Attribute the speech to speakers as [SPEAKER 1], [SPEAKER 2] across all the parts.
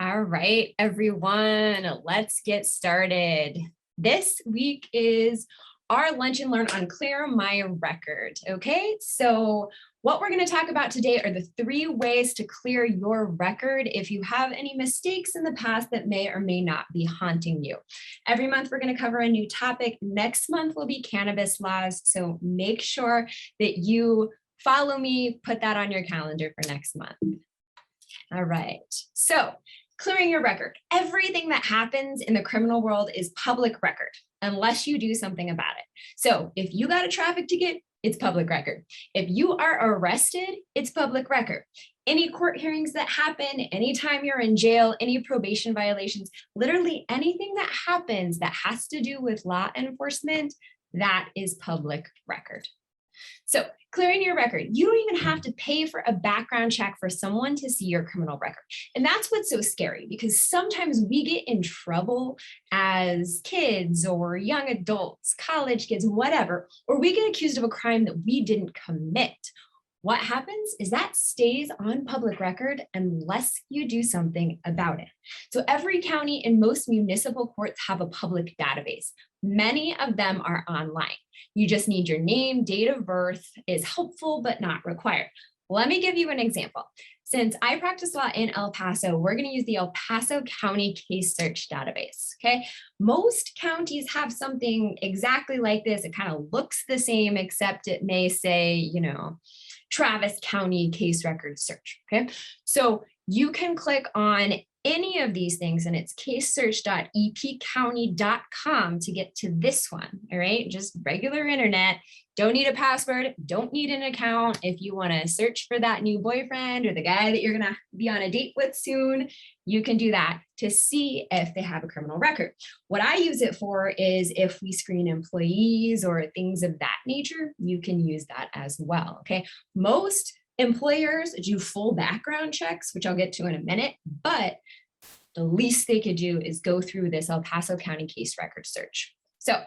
[SPEAKER 1] All right, everyone, let's get started. This week is our lunch and learn on Clear My Record. Okay, so what we're going to talk about today are the 3 ways to clear your record if you have any mistakes in the past that may or may not be haunting you. Every month, we're going to cover a new topic. Next month will be cannabis laws. So make sure that you follow me, put that on your calendar for next month. All right, so clearing your record. Everything that happens in the criminal world is public record unless you do something about it. So if you got a traffic ticket, it's public record. If you are arrested, it's public record. Any court hearings that happen, anytime you're in jail, any probation violations, literally anything that happens that has to do with law enforcement, that is public record. So clearing your record, you don't even have to pay for a background check for someone to see your criminal record. And that's what's so scary, because sometimes we get in trouble as kids or young adults, college kids, whatever, or we get accused of a crime that we didn't commit. What happens is that stays on public record unless you do something about it. So every county and most municipal courts have a public database. Many of them are online. You just need your name, date of birth is helpful, but not required. Let me give you an example. Since I practice law in El Paso, we're going to use the El Paso County Case Search Database. Okay, most counties have something exactly like this. It kind of looks the same, except it may say, Travis County Case Record Search. Okay, so you can click on any of these things, and it's casesearch.epcounty.com to get to this one. All right, just regular internet. Don't need a password, don't need an account. If you want to search for that new boyfriend or the guy that you're going to be on a date with soon, you can do that to see if they have a criminal record. What I use it for is if we screen employees or things of that nature, you can use that as well. Okay, most employers do full background checks, which I'll get to in a minute, but the least they could do is go through this El Paso County Case Record Search. So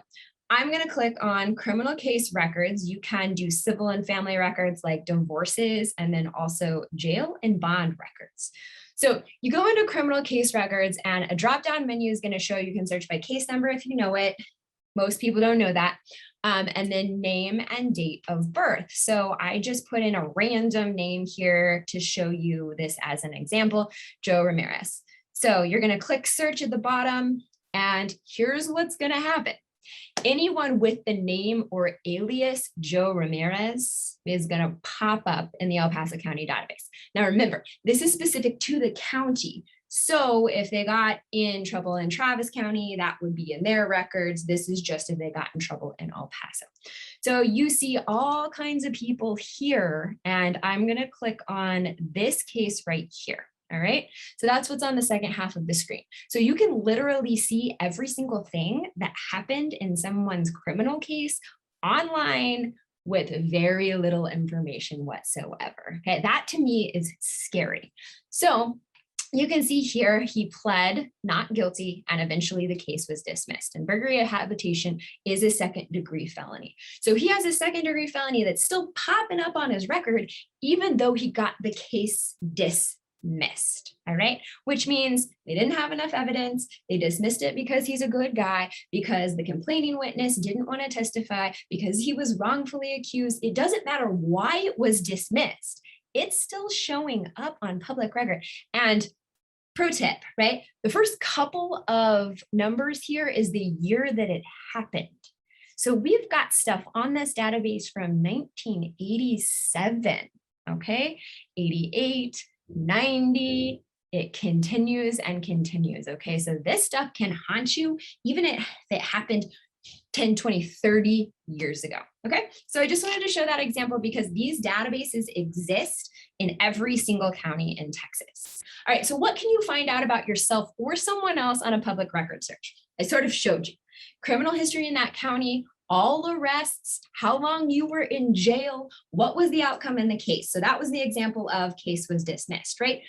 [SPEAKER 1] I'm going to click on criminal case records. You can do civil and family records like divorces, and then also jail and bond records. So you go into criminal case records, and a drop-down menu is going to show you can search by case number if you know it. Most people don't know that. And then name and date of birth. So I just put in a random name here to show you this as an example, Joe Ramirez. So you're going to click search at the bottom, and here's what's going to happen. Anyone with the name or alias Joe Ramirez is going to pop up in the El Paso County database. Now, remember, this is specific to the county. So if they got in trouble in Travis County, that would be in their records. This is just if they got in trouble in El Paso. So you see all kinds of people here, and I'm going to click on this case right here. All right, so that's what's on the second half of the screen. So you can literally see every single thing that happened in someone's criminal case online with very little information whatsoever. Okay, that to me is scary. So you can see here he pled not guilty, and eventually the case was dismissed. And burglary of habitation is a second-degree felony. So he has a second-degree felony that's still popping up on his record, even though he got the case dismissed. All right, which means they didn't have enough evidence. They dismissed it because he's a good guy, because the complaining witness didn't want to testify, because he was wrongfully accused. It doesn't matter why it was dismissed. It's still showing up on public record. And pro tip, right? The first couple of numbers here is the year that it happened. So we've got stuff on this database from 1987, okay? 88, 90, it continues and continues, okay? So this stuff can haunt you even if it happened 10, 20, 30 years ago, okay? So I just wanted to show that example because these databases exist in every single county in Texas. All right, so what can you find out about yourself or someone else on a public record search? I sort of showed you. Criminal history in that county, all arrests, how long you were in jail, what was the outcome in the case. So that was the example of case was dismissed, right?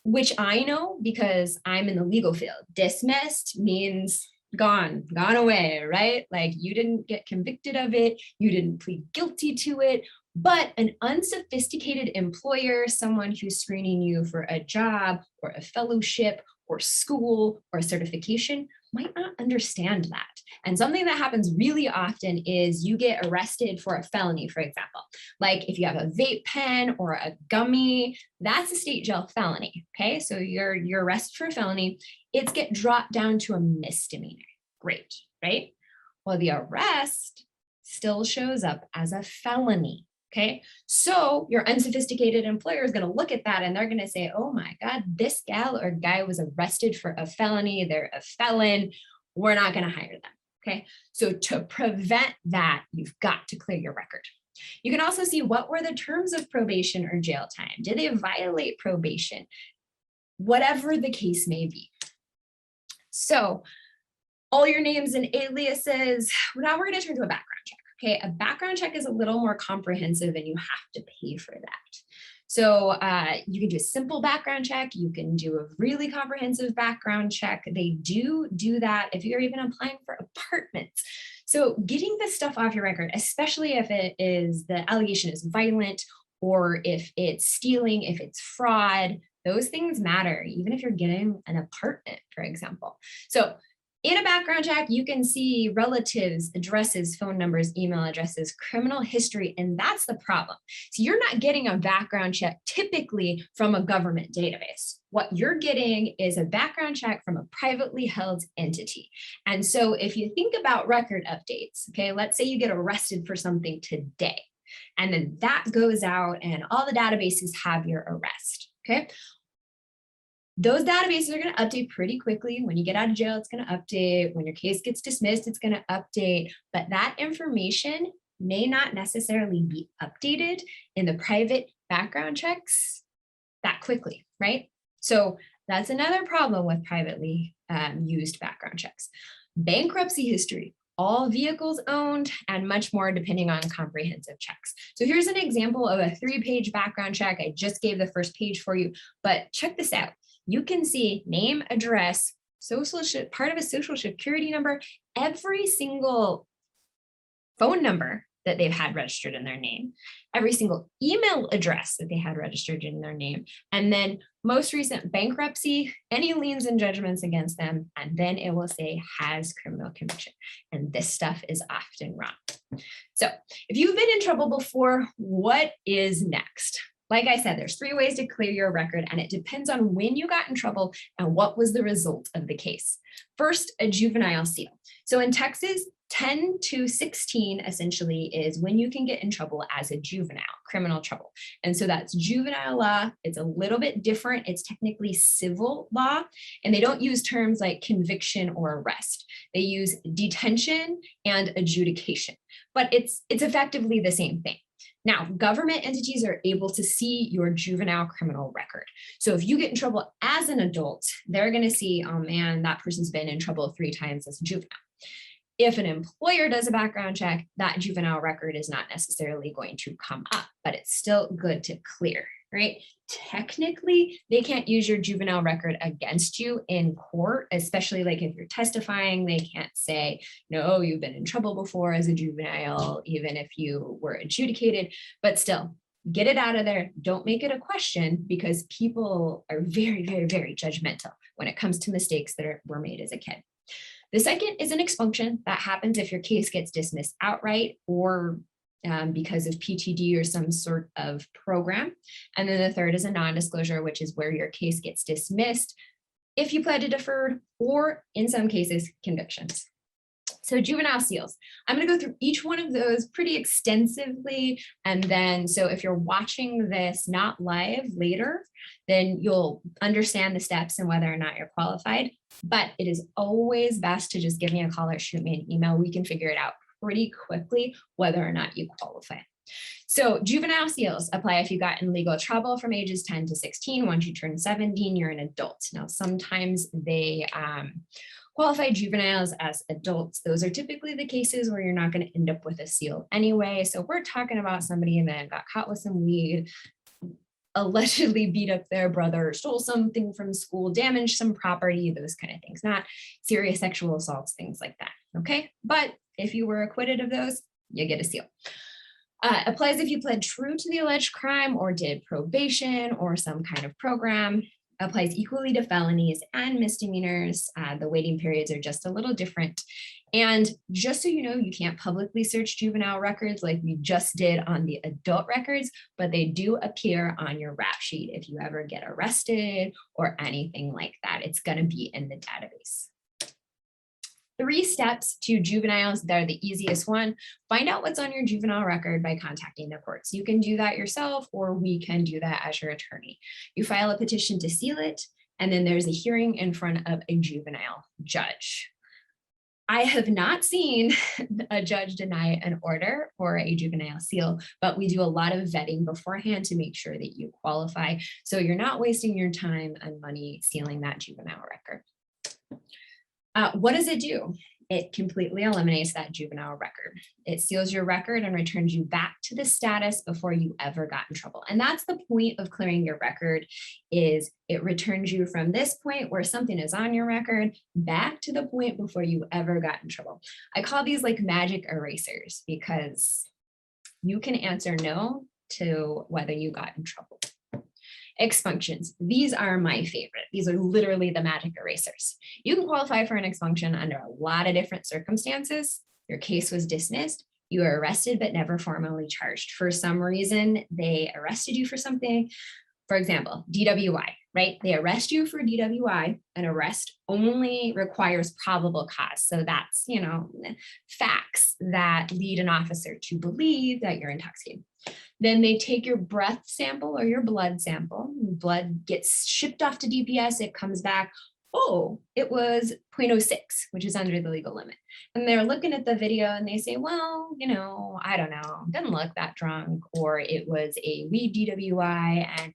[SPEAKER 1] Which I know because I'm in the legal field. Dismissed means gone away, right? Like you didn't get convicted of it, you didn't plead guilty to it, But an unsophisticated employer, someone who's screening you for a job or a fellowship or school or certification, might not understand that. And something that happens really often is you get arrested for a felony, for example. Like if you have a vape pen or a gummy, that's a state jail felony. Okay, so you're arrested for a felony. It's get dropped down to a misdemeanor. Great, right? Well, the arrest still shows up as a felony. Okay, so your unsophisticated employer is going to look at that and they're going to say, oh my God, this gal or guy was arrested for a felony. They're a felon. We're not going to hire them. Okay, so to prevent that, you've got to clear your record. You can also see what were the terms of probation or jail time. Did they violate probation? Whatever the case may be. So all your names and aliases. Now we're going to turn to a background check. Okay, a background check is a little more comprehensive and you have to pay for that. So you can do a simple background check. You can do a really comprehensive background check. They do that if you're even applying for apartments. So getting this stuff off your record, especially if it is the allegation is violent or if it's stealing, if it's fraud, those things matter, even if you're getting an apartment, for example. So in a background check, you can see relatives, addresses, phone numbers, email addresses, criminal history, and that's the problem. So you're not getting a background check typically from a government database. What you're getting is a background check from a privately held entity. And so if you think about record updates, okay, let's say you get arrested for something today, and then that goes out and all the databases have your arrest, okay? Those databases are going to update pretty quickly. When you get out of jail, it's going to update. When your case gets dismissed, it's going to update. But that information may not necessarily be updated in the private background checks that quickly, right? So that's another problem with privately used background checks. Bankruptcy history, all vehicles owned, and much more depending on comprehensive checks. So here's an example of a 3-page background check. I just gave the first page for you, but check this out. You can see name, address, part of a social security number, every single phone number that they've had registered in their name, every single email address that they had registered in their name, and then most recent bankruptcy, any liens and judgments against them, and then it will say has criminal conviction. And this stuff is often wrong. So if you've been in trouble before, what is next? Like I said, there's 3 ways to clear your record, and it depends on when you got in trouble and what was the result of the case. First, a juvenile seal. So in Texas, 10 to 16 essentially is when you can get in trouble as a juvenile, criminal trouble. And so that's juvenile law. It's a little bit different. It's technically civil law, and they don't use terms like conviction or arrest. They use detention and adjudication, but it's effectively the same thing. Now, government entities are able to see your juvenile criminal record. So if you get in trouble as an adult, they're going to see, oh man, that person's been in trouble 3 times as a juvenile. If an employer does a background check, that juvenile record is not necessarily going to come up, but it's still good to clear, right? Technically, they can't use your juvenile record against you in court, especially like if you're testifying. They can't say, no, you've been in trouble before as a juvenile, even if you were adjudicated, but still get it out of there. Don't make it a question, because people are very, very, very judgmental when it comes to mistakes that were made as a kid. The second is an expunction. That happens if your case gets dismissed outright or because of PTD or some sort of program. And then the third is a non-disclosure, which is where your case gets dismissed if you pled to deferred, or in some cases, convictions. So juvenile seals, I'm going to go through each one of those pretty extensively. And then, so if you're watching this not live later, then you'll understand the steps and whether or not you're qualified. But it is always best to just give me a call or shoot me an email. We can figure it out pretty quickly whether or not you qualify. So juvenile seals apply if you got in legal trouble from ages 10 to 16. Once you turn 17, you're an adult. Now, sometimes they qualify juveniles as adults. Those are typically the cases where you're not going to end up with a seal anyway. So we're talking about somebody that got caught with some weed, allegedly beat up their brother, stole something from school, damaged some property, those kind of things, not serious sexual assaults, things like that. Okay. But if you were acquitted of those, you get a seal. Applies if you pled true to the alleged crime or did probation or some kind of program. Applies equally to felonies and misdemeanors. The waiting periods are just a little different. And just so you know, you can't publicly search juvenile records like we just did on the adult records, but they do appear on your rap sheet if you ever get arrested or anything like that. It's going to be in the database. 3 steps to juveniles that are the easiest one. Find out what's on your juvenile record by contacting the courts. You can do that yourself, or we can do that as your attorney. You file a petition to seal it, and then there's a hearing in front of a juvenile judge. I have not seen a judge deny an order for a juvenile seal, but we do a lot of vetting beforehand to make sure that you qualify, so you're not wasting your time and money sealing that juvenile record. What does it do? It completely eliminates that juvenile record. It seals your record and returns you back to the status before you ever got in trouble. And that's the point of clearing your record, is it returns you from this point where something is on your record back to the point before you ever got in trouble. I call these like magic erasers because you can answer no to whether you got in trouble. Expunctions. These are my favorite. These are literally the magic erasers. You can qualify for an expunction under a lot of different circumstances. Your case was dismissed. You were arrested but never formally charged. For some reason, they arrested you for something. For example, DWI, right? They arrest you for DWI. An arrest only requires probable cause. So that's, facts that lead an officer to believe that you're intoxicated. Then they take your breath sample or your blood sample. Blood gets shipped off to DPS. It comes back, oh, it was 0.06, which is under the legal limit. And they're looking at the video and they say, well, I don't know, didn't look that drunk, or it was a weed DWI, and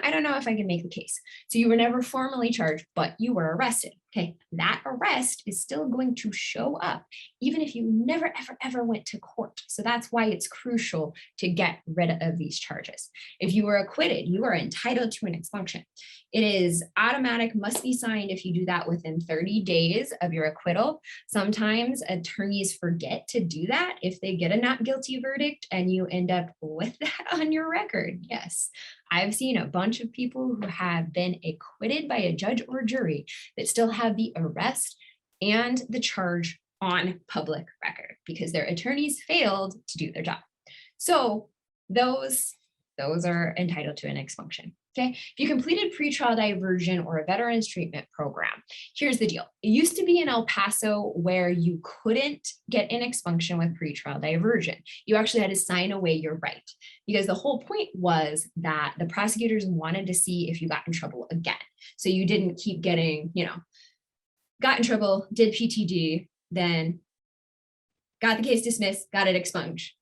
[SPEAKER 1] I don't know if I can make the case. So you were never formally charged, but you were arrested. Okay, that arrest is still going to show up, even if you never, ever, ever went to court. So that's why it's crucial to get rid of these charges. If you were acquitted, you are entitled to an expunction. It is automatic, must be signed if you do that within 30 days of your acquittal. Sometimes attorneys forget to do that if they get a not guilty verdict and you end up with that on your record. Yes, I've seen a bunch of people who have been acquitted by a judge or jury that still have the arrest and the charge on public record because their attorneys failed to do their job. So those are entitled to an expunction. Okay, if you completed pretrial diversion or a veterans treatment program, here's the deal. It used to be in El Paso where you couldn't get an expunction with pretrial diversion. You actually had to sign away your right, because the whole point was that the prosecutors wanted to see if you got in trouble again. So you didn't keep getting, got in trouble, did PTD, then got the case dismissed, got it expunged,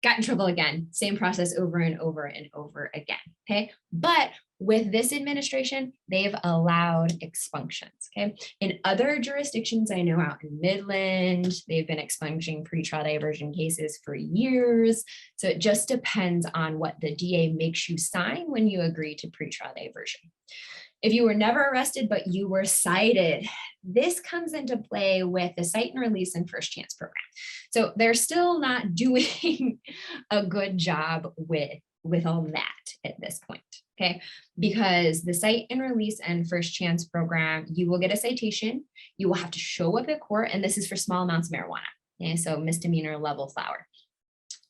[SPEAKER 1] got in trouble again, same process over and over and over again, okay? But with this administration, they've allowed expunctions, okay? In other jurisdictions, I know out in Midland, they've been expunging pretrial diversion cases for years. So it just depends on what the DA makes you sign when you agree to pretrial diversion. If you were never arrested, but you were cited, this comes into play with the cite and release and first chance program. So they're still not doing a good job with all that at this point, okay? Because the cite and release and first chance program, you will get a citation, you will have to show up at court, and this is for small amounts of marijuana, okay? So misdemeanor level flower.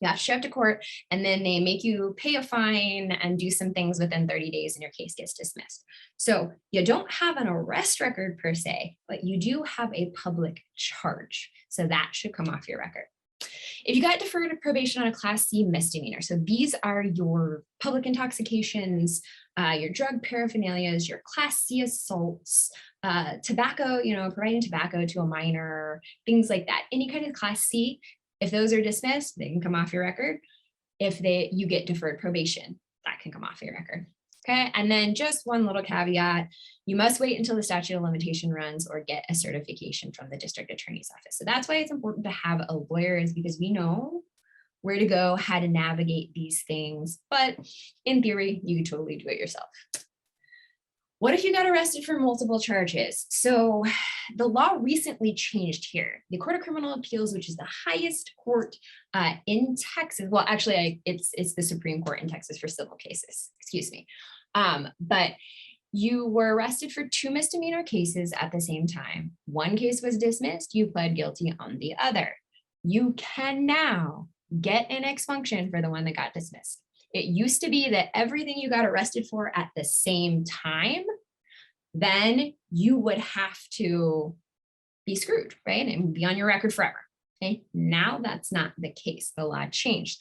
[SPEAKER 1] You have to show up to court, and then they make you pay a fine and do some things within 30 days and your case gets dismissed. So you don't have an arrest record per se, but you do have a public charge. So that should come off your record. If you got deferred probation on a Class C misdemeanor, so these are your public intoxications, your drug paraphernalias, your Class C assaults, tobacco, providing tobacco to a minor, things like that. Any kind of Class C, if those are dismissed, they can come off your record. If you get deferred probation, that can come off your record. Okay, and then just one little caveat, you must wait until the statute of limitation runs or get a certification from the district attorney's office. So that's why it's important to have a lawyer, is because we know where to go, how to navigate these things. But in theory, you can totally do it yourself. What if you got arrested for multiple charges? So the law recently changed here. The Court of Criminal Appeals, which is the highest court in Texas, well, actually, it's the Supreme Court in Texas for civil cases, excuse me. But you were arrested for 2 misdemeanor cases at the same time. One case was dismissed, you pled guilty on the other. You can now get an expunction for the one that got dismissed. It used to be that everything you got arrested for at the same time, then you would have to be screwed, right? And be on your record forever. Okay, now that's not the case. The law changed.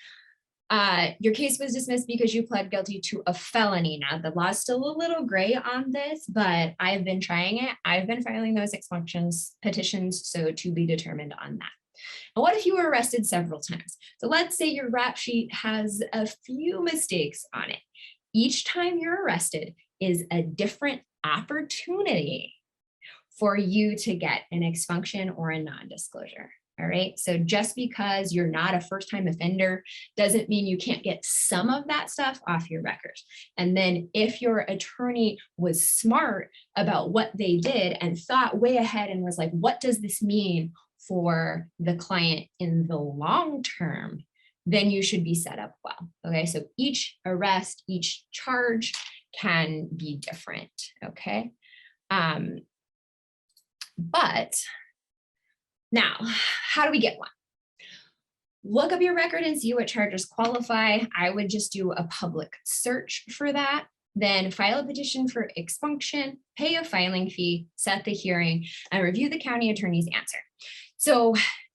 [SPEAKER 1] Your case was dismissed because you pled guilty to a felony. Now, the law is still a little gray on this, but I've been trying it. I've been filing those expunctions petitions, so to be determined on that. And what if you were arrested several times? So let's say your rap sheet has a few mistakes on it. Each time you're arrested is a different opportunity for you to get an expunction or a non-disclosure. All right. So just because you're not a first-time offender doesn't mean you can't get some of that stuff off your record. And then if your attorney was smart about what they did and thought way ahead and was like, what does this mean for the client in the long term, then you should be set up well. Okay, so each arrest, each charge can be different. Okay, but now, how do we get one? Look up your record and see what charges qualify. I would just do a public search for that. Then file a petition for expunction, pay a filing fee, set the hearing, and review the county attorney's answer. So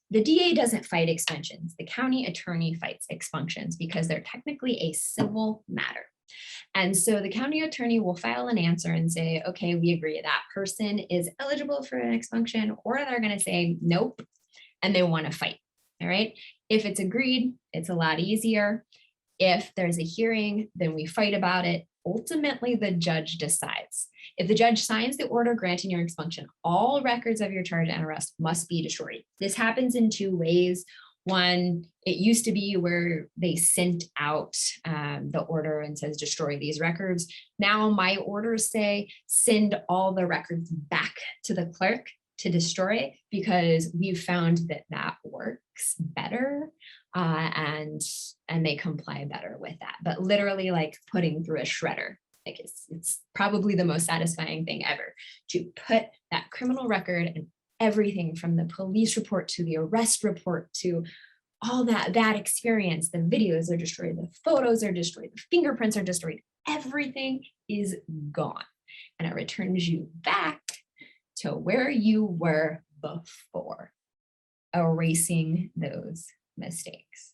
[SPEAKER 1] the DA doesn't fight expunctions. The county attorney fights expunctions because they're technically a civil matter. And so the county attorney will file an answer and say, okay, we agree that person is eligible for an expunction, or they're going to say nope, and they want to fight. All right. If it's agreed, it's a lot easier. If there's a hearing, then we fight about it. Ultimately, the judge decides. If the judge signs the order granting your expunction, all records of your charge and arrest must be destroyed. This happens in 2 ways. One, it used to be where they sent out the order and says destroy these records. Now my orders say send all the records back to the clerk to destroy, because we've found that that works better and they comply better with that. But literally, like putting through a shredder, like it's probably the most satisfying thing ever to put that criminal record and everything from the police report to the arrest report to all that experience. The videos are destroyed, the photos are destroyed, the fingerprints are destroyed, everything is gone, and it returns you back to where you were before, erasing those mistakes.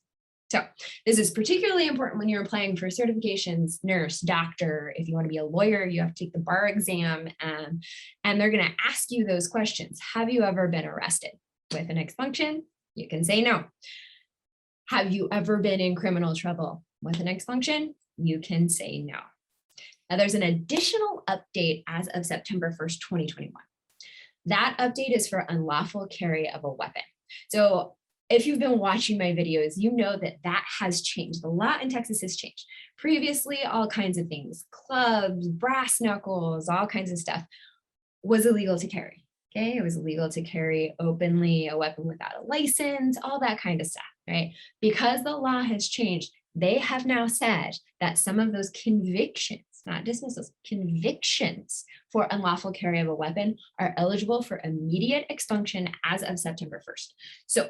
[SPEAKER 1] So this is particularly important when you're applying for certifications, nurse, doctor. If you want to be a lawyer, you have to take the bar exam, and they're going to ask you those questions. Have you ever been arrested with an expunction? You can say no. Have you ever been in criminal trouble with an expunction? You can say no. Now there's an additional update as of September 1st, 2021. That update is for unlawful carry of a weapon. So if you've been watching my videos, you know that that has changed. The law in Texas has changed. Previously, all kinds of things, clubs, brass knuckles, all kinds of stuff was illegal to carry. Okay, it was illegal to carry openly a weapon without a license, all that kind of stuff, right? Because the law has changed, they have now said that some of those convictions, not dismissals, convictions for unlawful carry of a weapon are eligible for immediate expunction as of September 1st. So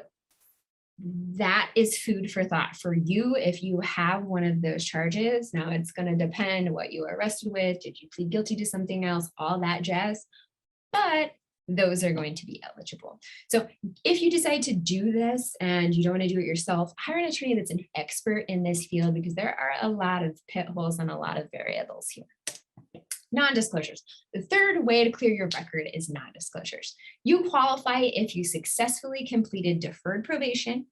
[SPEAKER 1] that is food for thought for you if you have one of those charges. Now it's going to depend what you were arrested with. Did you plead guilty to something else? All that jazz. But those are going to be eligible. So if you decide to do this and you don't want to do it yourself, hire an attorney that's an expert in this field, because there are a lot of pit holes and a lot of variables here. Non-disclosures. The third way to clear your record is non-disclosures. You qualify if you successfully completed deferred probation,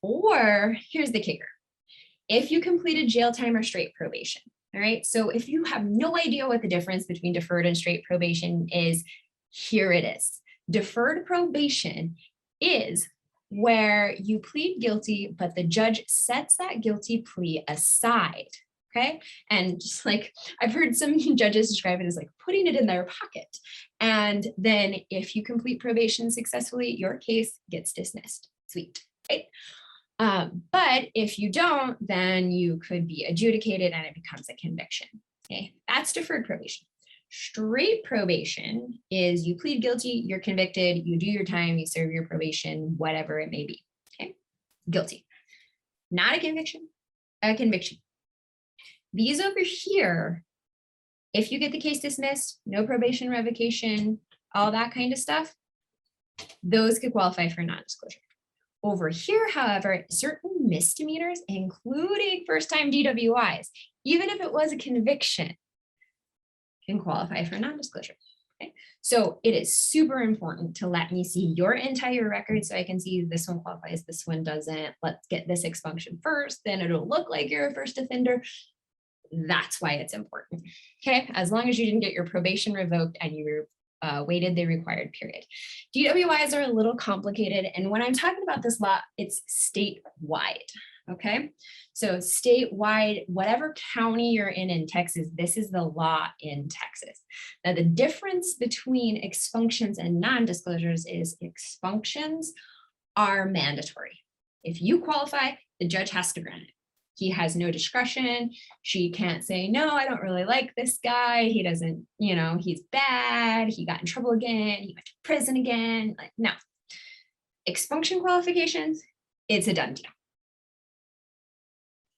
[SPEAKER 1] or here's the kicker, if you completed jail time or straight probation. All right. So if you have no idea what the difference between deferred and straight probation is, here it is. Deferred probation is where you plead guilty, but the judge sets that guilty plea aside, Okay. And just like I've heard some judges describe it as like putting it in their pocket. And then if you complete probation successfully, your case gets dismissed. Sweet. Right? But if you don't, then you could be adjudicated and it becomes a conviction. Okay. That's deferred probation. Straight probation is you plead guilty, you're convicted, you do your time, you serve your probation, whatever it may be. Okay. Guilty. Not a conviction, a conviction. These over here, if you get the case dismissed, no probation revocation, all that kind of stuff, those could qualify for non-disclosure. Over here, however, certain misdemeanors, including first-time DWIs, even if it was a conviction, can qualify for non-disclosure. Okay? So it is super important to let me see your entire record so I can see this one qualifies, this one doesn't. Let's get this expunction first, then it'll look like you're a first offender. That's why it's important. Okay, as long as you didn't get your probation revoked and you waited the required period. DWIs are a little complicated, and when I'm talking about this law, it's statewide. Okay, so statewide, whatever county you're in Texas, this is the law in Texas. Now, the difference between expunctions and non-disclosures is expunctions are mandatory. If you qualify, the judge has to grant it. He has no discretion. She can't say, no, I don't really like this guy. He doesn't, you know, he's bad. He got in trouble again. He went to prison again. Like, no. Expunction qualifications, it's a done deal.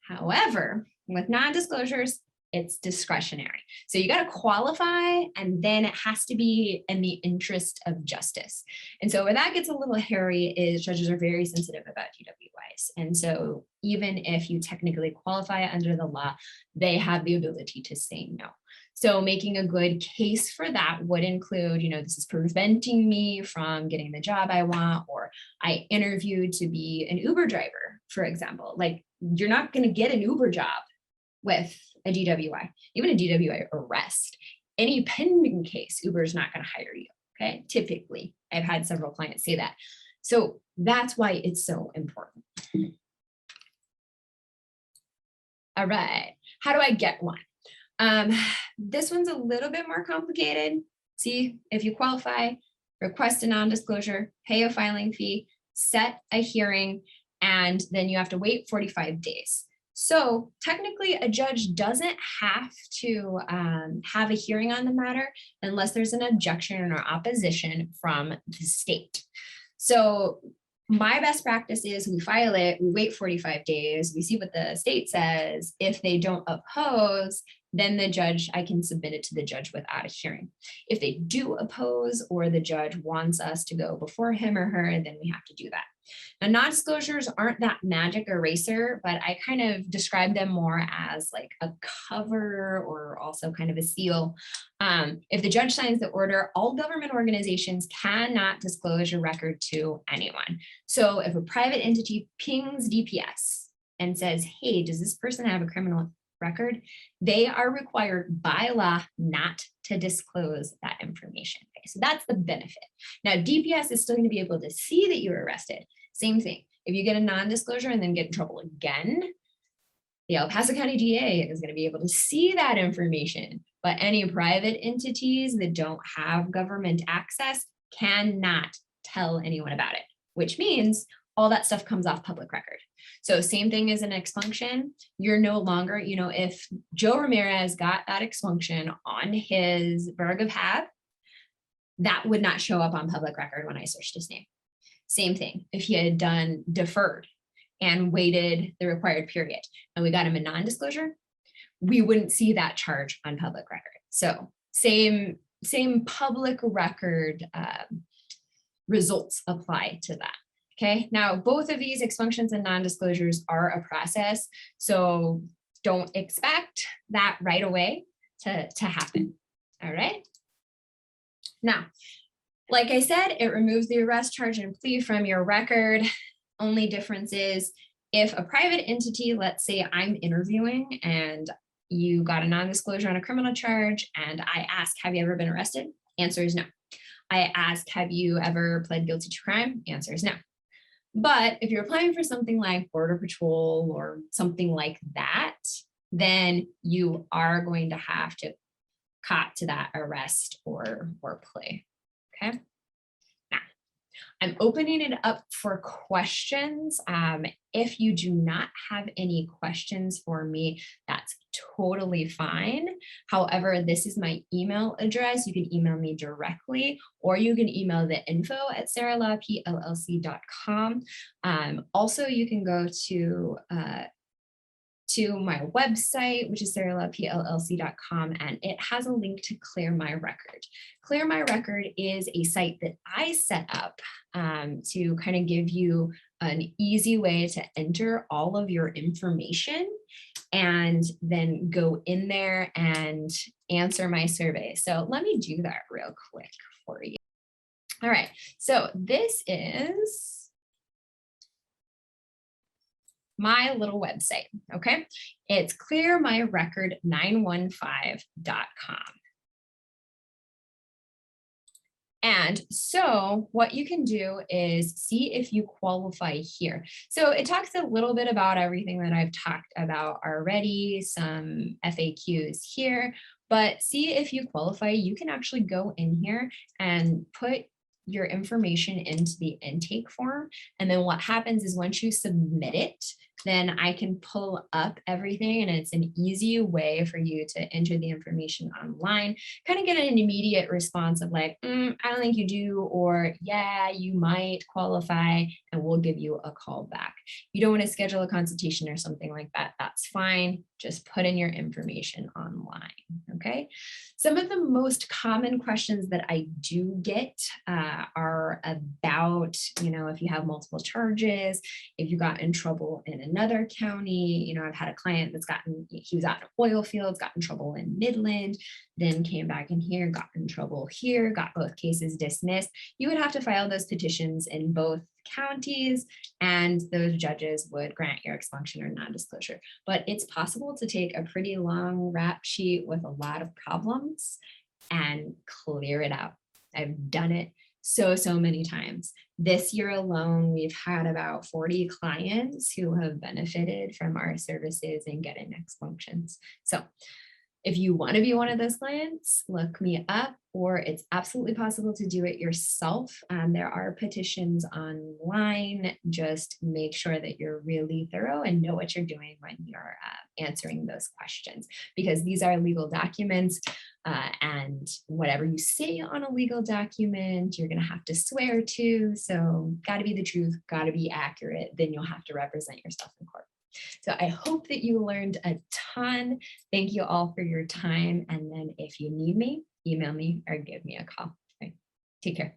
[SPEAKER 1] However, with non-disclosures, it's discretionary. So you got to qualify, and then it has to be in the interest of justice. And so where that gets a little hairy is judges are very sensitive about DWIs. And so even if you technically qualify under the law, they have the ability to say no. So making a good case for that would include, you know, this is preventing me from getting the job I want, or I interviewed to be an Uber driver, for example. Like, you're not going to get an Uber job with a DWI, even a DWI arrest. Any pending case, Uber is not going to hire you. Okay, typically, I've had several clients say that. So that's why it's so important. All right, how do I get one? This one's a little bit more complicated. See, if you qualify, request a non-disclosure, pay a filing fee, set a hearing, and then you have to wait 45 days. So technically, a judge doesn't have to have a hearing on the matter unless there's an objection or opposition from the state. So my best practice is we file it, we wait 45 days, we see what the state says. If they don't oppose, then the judge, I can submit it to the judge without a hearing. If they do oppose, or the judge wants us to go before him or her, then we have to do that. Now, non-disclosures aren't that magic eraser, but I kind of describe them more as like a cover or also kind of a seal. If the judge signs the order, all government organizations cannot disclose your record to anyone. So if a private entity pings DPS and says, hey, does this person have a criminal record, they are required by law not to disclose that information. Okay, so that's the benefit. Now, DPS is still going to be able to see that you were arrested. Same thing. If you get a non-disclosure and then get in trouble again, the El Paso County DA is going to be able to see that information, but any private entities that don't have government access cannot tell anyone about it, which means all that stuff comes off public record. So same thing as an expunction. You're no longer, you know, if Joe Ramirez got that expunction on his Burg of Hab, that would not show up on public record when I searched his name. Same thing if he had done deferred and waited the required period and we got him a non-disclosure, we wouldn't see that charge on public record. So same public record results apply to that. Okay, now both of these expunctions and non-disclosures are a process, so don't expect that right away to happen. All right. Now, like I said, it removes the arrest, charge, and plea from your record. Only difference is if a private entity, let's say I'm interviewing and you got a non-disclosure on a criminal charge and I ask, have you ever been arrested? Answer is no. I ask, have you ever pled guilty to crime? Answer is no. But if you're applying for something like Border Patrol or something like that, then you are going to have to cop to that arrest or plea. Okay. Now, I'm opening it up for questions. If you do not have any questions for me, that's totally fine. However, this is my email address. You can email me directly, or you can email the info@saralawpllc.com. Also, you can go to my website, which is saralawpllc.com, and it has a link to Clear My Record. Clear My Record is a site that I set up to kind of give you an easy way to enter all of your information and then go in there and answer my survey. So let me do that real quick for you. All right, so this is my little website, okay? It's clearmyrecord915.com. And so what you can do is see if you qualify here. So it talks a little bit about everything that I've talked about already, some FAQs here, but see if you qualify. You can actually go in here and put your information into the intake form. And then what happens is once you submit it, then I can pull up everything, and it's an easy way for you to enter the information online, kind of get an immediate response of like, I don't think you do, or yeah, you might qualify, and we'll give you a call back. You don't want to schedule a consultation or something like that, that's fine. Just put in your information online, okay? Some of the most common questions that I do get are about, if you have multiple charges, if you got in trouble in another county. I've had a client he was out in oil fields, got in trouble in Midland, then came back in here, got in trouble here, got both cases dismissed. You would have to file those petitions in both counties, and those judges would grant your expunction or non-disclosure. But it's possible to take a pretty long rap sheet with a lot of problems and clear it out. I've done it so many times. This year alone, we've had about 40 clients who have benefited from our services and getting expunctions. So if you want to be one of those clients, look me up, or it's absolutely possible to do it yourself. There are petitions online. Just make sure that you're really thorough and know what you're doing when you're answering those questions, because these are legal documents, and whatever you say on a legal document, you're going to have to swear to. So got to be the truth, got to be accurate. Then you'll have to represent yourself in court. So I hope that you learned a ton. Thank you all for your time. And then if you need me, email me or give me a call. Right. Take care.